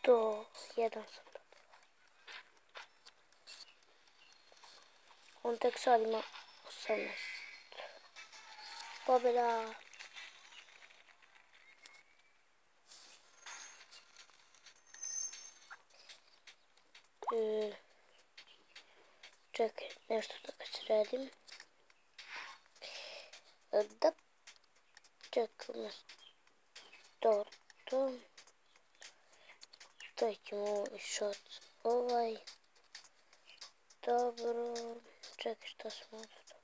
101 sam dobio. On tek sad ima 18. Pobjeda. Čekaj, nešto da ga sredim. Da. Čekaj, umjesto to. Stavit ćemo ovaj šot, ovaj. Dobro. Čekaj, šta smo ovdje dobili?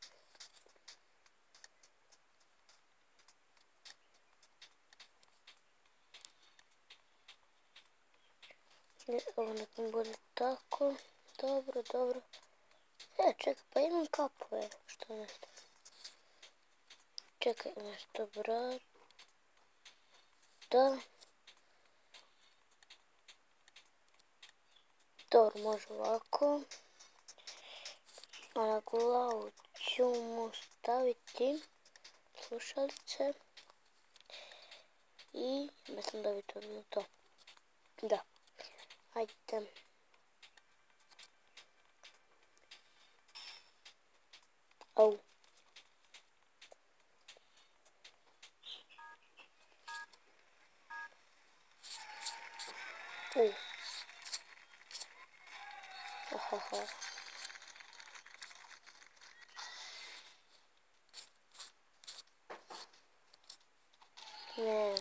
Ovo nekom bude tako. Dobro, dobro. Čekaj, pa imam kapove. Što ne stavim? Čekaj, umjesto brata. Dobro, može ovako. A na glavu ću mu staviti slušalice. I mislim da bi to bilo to. Da. Hajde. Au. Haha. Ne.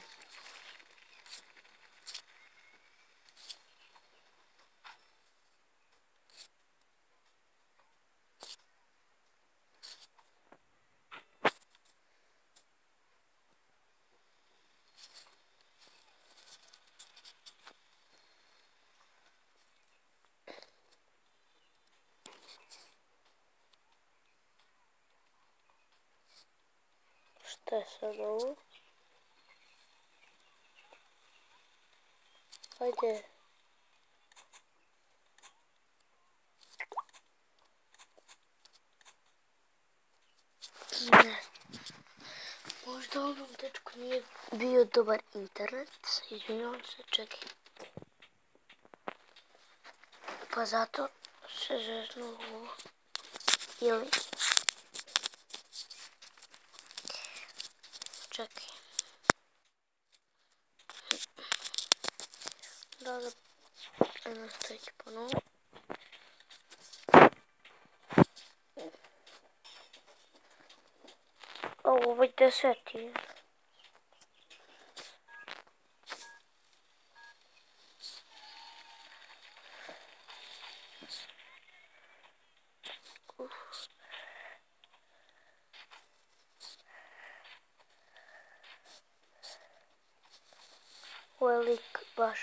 Šta je sad ovo? Hajde. Ne. Možda ovom dečku nije bio dobar internet. Izvinjavam se, čekaj. Pa zato se zeznuo ovo. Ili... Čekaj. Da, nastavit ću ponovo. Ovo je 10. Ovaj lik baš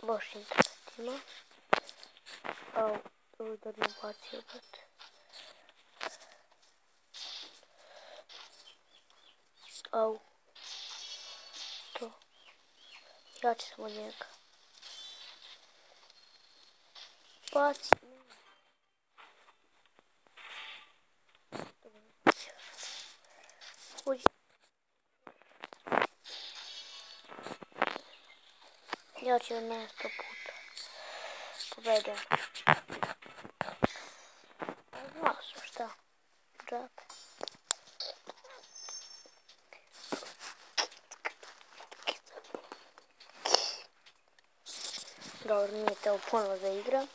loš internet ima. Au, udar me bacio, brate. Au. To. Ja ću samo njega. Baci. Uđi. Ja ću od mene 100 puta. Pobedam. Znao sam šta. Džabe. Dobro, nije teo ponovo da igra.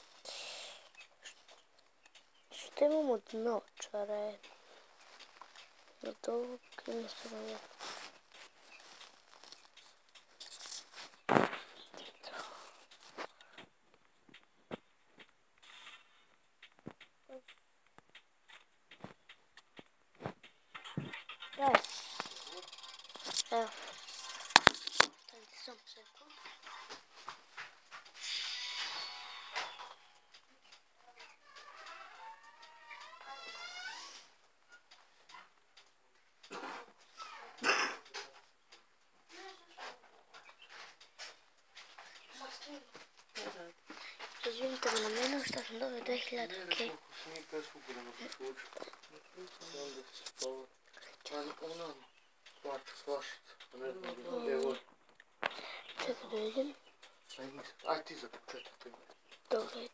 Što imamo od naočare? Od ovog jednostavno je. Evo. Evo. Stavite samo sekund. Izvinite me na mene što sam dobio 2000 okej. Čekaj da vidim. Aj ti za početak. Dobro, ajde.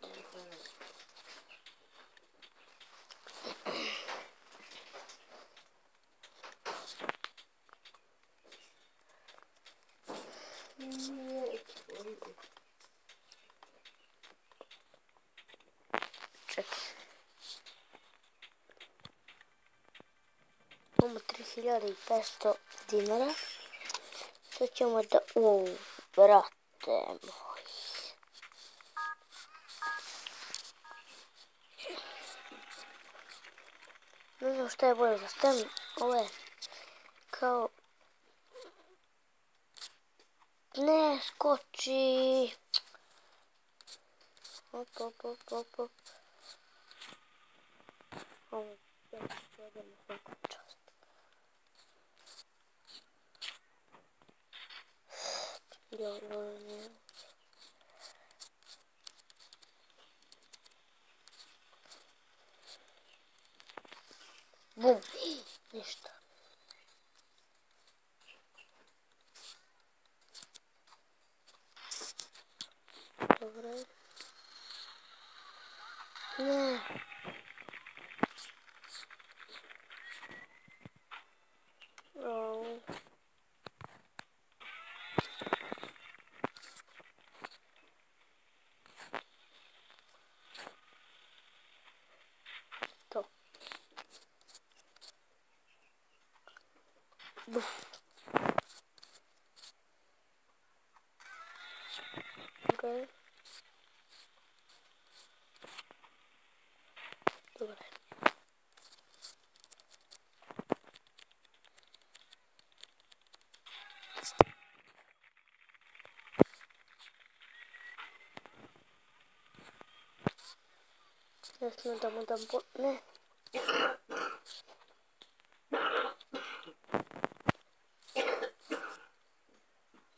Čekaj. Imamo 3500 dinara. Sad ćemo da... brate moj. Ne znam šta je bolje za stavim. Ovo je kao... Ne, skoči. Op. Ovo je jedemo svakom čast. Ne. Bum. Ništa. Dobro. Ne. To. Buf. Okay. Dobro. Jasno da mu dam ne.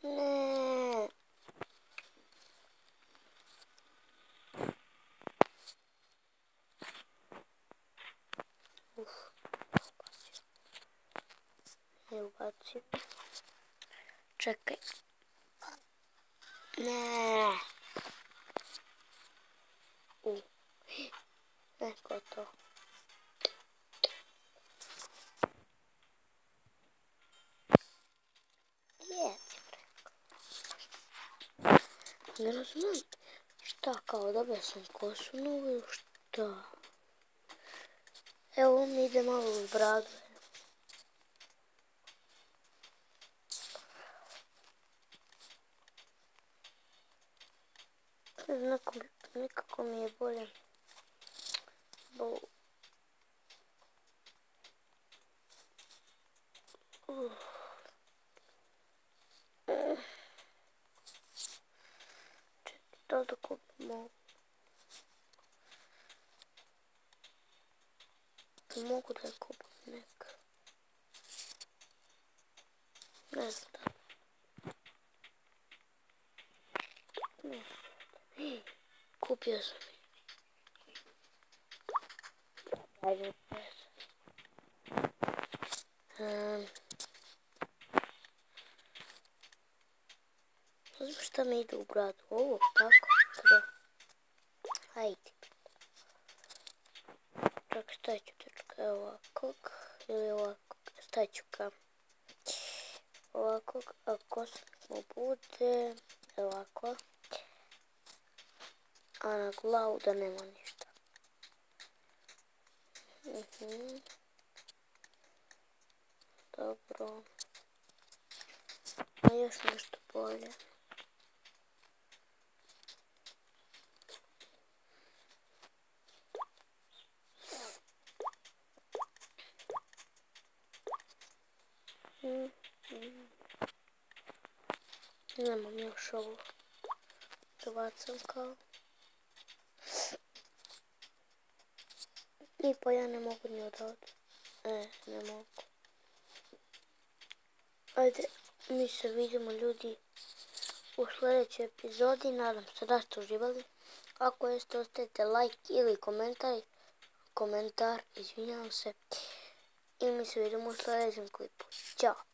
Ne. Ne ubacim. Čekaj. Ne. Neko to. Ne razumijem šta, kao dobio sam kosu novu ili šta? Evo ovo mi ide malo uz bradu. Nekako mi je bolje. Čekaj, da kupimo. Mogu da kupim neka. Ne znam. Kupio sam ih. Ajde, ne znam šta mi ide u bradu. Ovo, tako, da. Ajde. Čak, stavit ću točka ovakvog ili ovakvog. Stavit ću ka ovakvog, a kosmik mu bude ovako. A na glavu da nema ništa. Dobro. A još nešto bolje. Nemam još ovo. Prebacam kao. I pa ja ne mogu ni odavde. Ne mogu. Ajde, mi se vidimo ljudi u sljedećoj epizodi. Nadam se da ste uživali. Ako jeste, ostavite like ili komentar, izvinjavam se. I mi se vidimo u sljedećem klipu. Ćao!